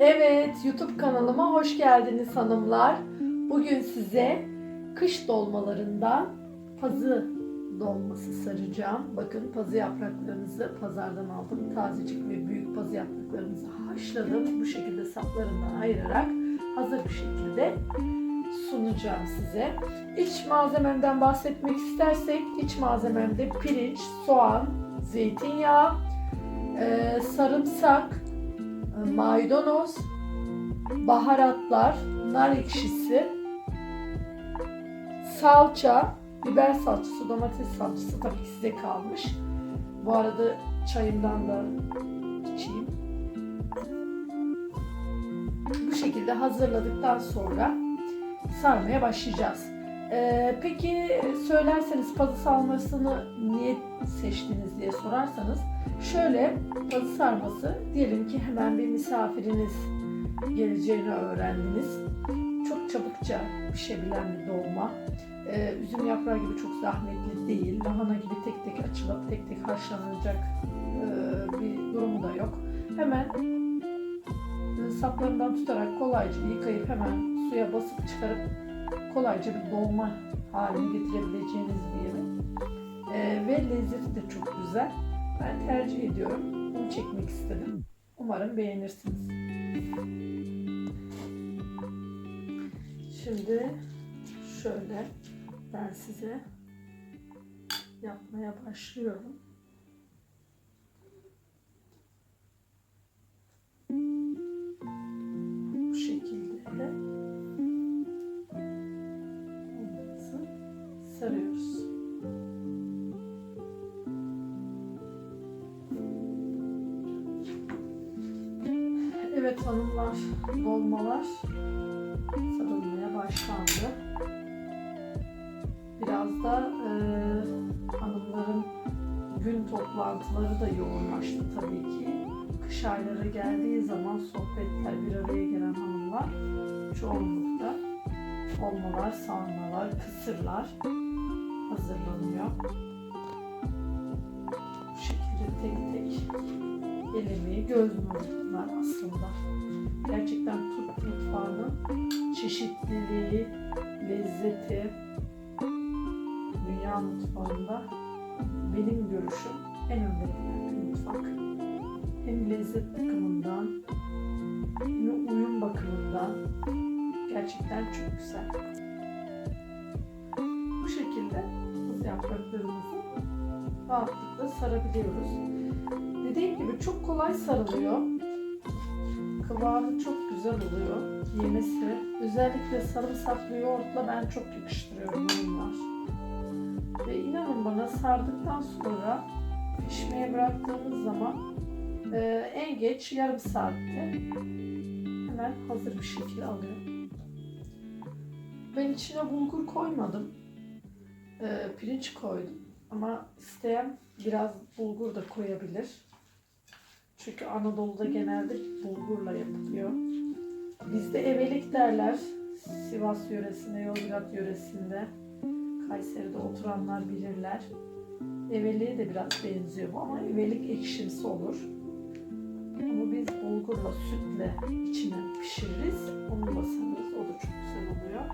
Evet, YouTube kanalıma hoş geldiniz hanımlar. Bugün size kış dolmalarından pazı dolması saracağım. Bakın pazı yapraklarınızı pazardan aldım. Tazecik ve büyük pazı yapraklarınızı haşladım. Bu şekilde saplarından ayırarak hazır bir şekilde sunacağım size. İç malzememden bahsetmek istersek iç malzememde pirinç, soğan, zeytinyağı, sarımsak, maydanoz, baharatlar, nar ekşisi, salça, biber salçası, domates salçası tabii ki size kalmış. Bu arada çayımdan da içeyim. Bu şekilde hazırladıktan sonra sarmaya başlayacağız. Peki söylerseniz pazı sarmasını niye seçtiniz diye sorarsanız şöyle, pazı sarması diyelim ki hemen bir misafiriniz geleceğini öğrendiniz. Çok çabukça pişebilen bir dolma. Üzüm yaprağı gibi çok zahmetli değil. Lahana gibi tek tek açılıp tek tek haşlanacak bir durumu da yok. Hemen saplarından tutarak kolayca yıkayıp hemen suya basıp çıkarıp kolayca bir dolma haline getirebileceğiniz bir yemek. Ve lezzeti de çok güzel. Ben tercih ediyorum. Bunu çekmek istedim. Umarım beğenirsiniz. Şimdi şöyle ben size yapmaya başlıyorum. Bu şekilde sarıyoruz. Evet hanımlar, dolmalar sarılmaya başlandı. Biraz da hanımların gün toplantıları da yoğunlaştı tabii ki. Kış ayları geldiği zaman sohbetler, bir araya gelen hanımlar çoğunlukta dolmalar, sarmalar, kısırlar hazırlanıyor. Bu şekilde tek tek el emeği, göz nuru bunlar aslında. Gerçekten Türk mutfağının çeşitliliği, lezzeti dünya mutfağında benim görüşüm en önde gelen bir mutfak. Hem lezzet bakımından hem uyum bakımından gerçekten çok güzel. Bu şekilde pazı yapraklarımızı rahatlıkla sarabiliyoruz. Dediğim gibi çok kolay sarılıyor. Kıvamı çok güzel oluyor. Yemesi. Özellikle sarımsaklı yoğurtla ben çok yakıştırıyorum bunlar. Ve inanın bana sardıktan sonra pişmeye bıraktığımız zaman en geç yarım saatte hemen hazır bir şekilde alıyor. Ben içine bulgur koymadım. Pirinç koydum. Ama isteyen biraz bulgur da koyabilir. Çünkü Anadolu'da genelde bulgurla yapılıyor. Bizde evelik derler. Sivas yöresinde, Yozgat yöresinde, Kayseri'de oturanlar bilirler. Eveliğe de biraz benziyor bu ama evelik ekşimsi olur. Ama biz bulgurla, sütle içine pişiririz. Onu da sararız. O da çok güzel oluyor.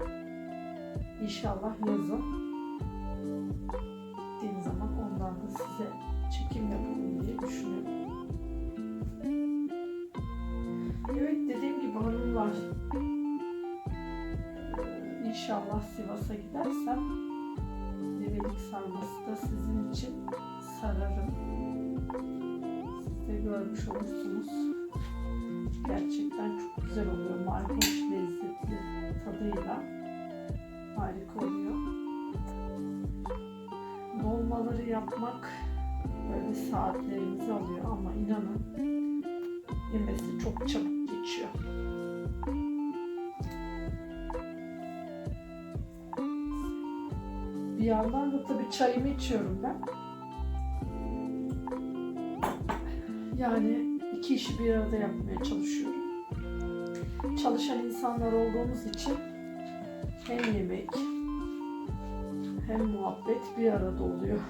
İnşallah yazın gittiğim zaman ondan da size çekim yapalım diye düşünüyorum. Evet, dediğim gibi hanımlar, İnşallah Sivas'a gidersem evelik sarması da sizin için sararım. Siz de görmüş olursunuz. Gerçekten çok güzel oluyor. Margoş lezzetli tadıyla harika oluyor. Dolmaları yapmak böyle saatlerimizi alıyor ama inanın yemesi çok çabuk geçiyor. Bir yandan da tabii çayımı içiyorum ben. Yani iki işi bir arada yapmaya çalışıyorum. Çalışan insanlar olduğumuz için hem yemek hem muhabbet bir arada oluyor.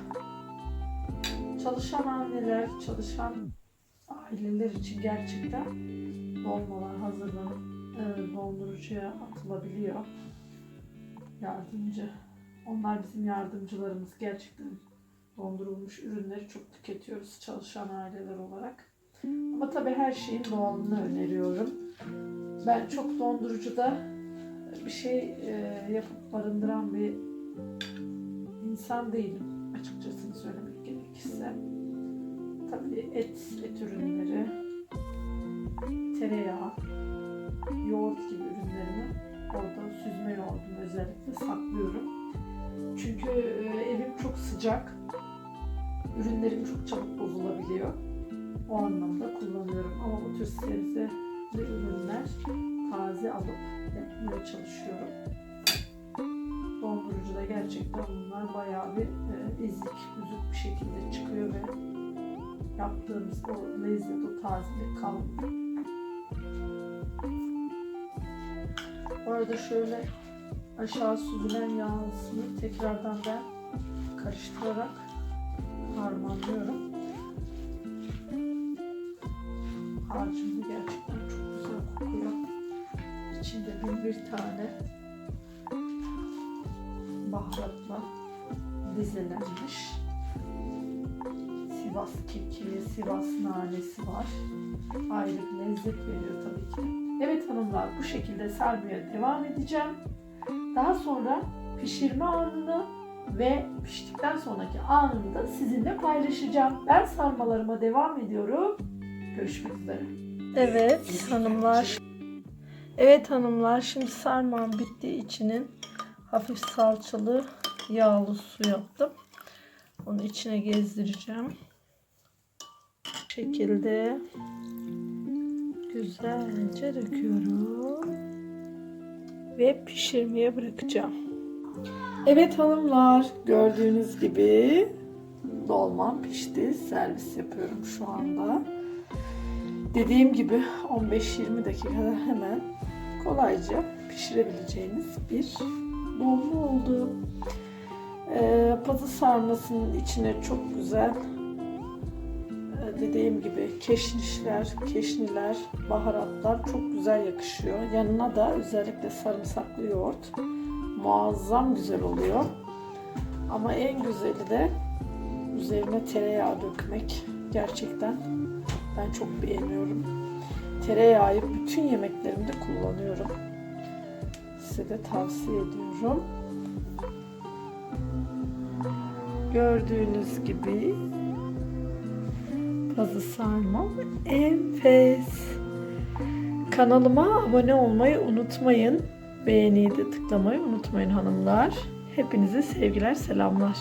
Çalışan anneler, çalışan aileler için gerçekten dolmalar hazırlanıp dondurucuya atılabiliyor. Yardımcı. Onlar bizim yardımcılarımız. Gerçekten dondurulmuş ürünleri çok tüketiyoruz çalışan aileler olarak. Ama tabii her şeyin doğalını öneriyorum. Ben çok dondurucuda bir şey yapıp barındıran bir insan değilim. Açıkçası söylemek gerekirse. Tabii et ürünleri, tereyağı, yoğurt gibi ürünlerimi orada süzme yoğurdumu özellikle saklıyorum. Çünkü evim çok sıcak. Ürünlerim çok çabuk bozulabiliyor. O anlamda kullanıyorum. Ama bu tür sebze ve ürünler taze alıp yapmaya çalışıyorum. Dondurucuda gerçekten bunlar bayağı bir ezik, büzük bir şekilde çıkıyor ve yaptığımız o lezzet, o tazelik kalmıyor. Bu arada şöyle aşağı süzülen yağsını tekrardan ben karıştırarak harmanlıyorum. Harcım gerçekten çok güzel kokuyor. İçinde bir tane baharatla dizelenmiş Sivas keki, Sivas nanesi var. Ayrı bir lezzet veriyor tabii ki. Evet hanımlar, bu şekilde sarmaya devam edeceğim. Daha sonra pişirme anını ve piştikten sonraki anını da sizinle paylaşacağım. Ben sarmalarıma devam ediyorum. Görüşmek üzere. Evet hanımlar, şimdi sarmam bitti. İçinin hafif salçalı yağlı su yaptım. Onu içine gezdireceğim. Bu şekilde güzelce döküyorum ve pişirmeye bırakacağım. Evet hanımlar, gördüğünüz gibi dolmam pişti. Servis yapıyorum şu anda. Dediğim gibi 15-20 dakikada hemen kolayca pişirebileceğiniz bir dolma oldu. Pazı sarmasının içine çok güzel dediğim gibi keşniler, baharatlar çok güzel yakışıyor. Yanına da özellikle sarımsaklı yoğurt muazzam güzel oluyor. Ama en güzeli de üzerine tereyağı dökmek. Gerçekten ben çok beğeniyorum. Tereyağı bütün yemeklerimde kullanıyorum. Size de tavsiye ediyorum. Gördüğünüz gibi pazı sarma enfes. Kanalıma abone olmayı unutmayın. Beğeniyi de tıklamayı unutmayın hanımlar. Hepinize sevgiler, selamlar.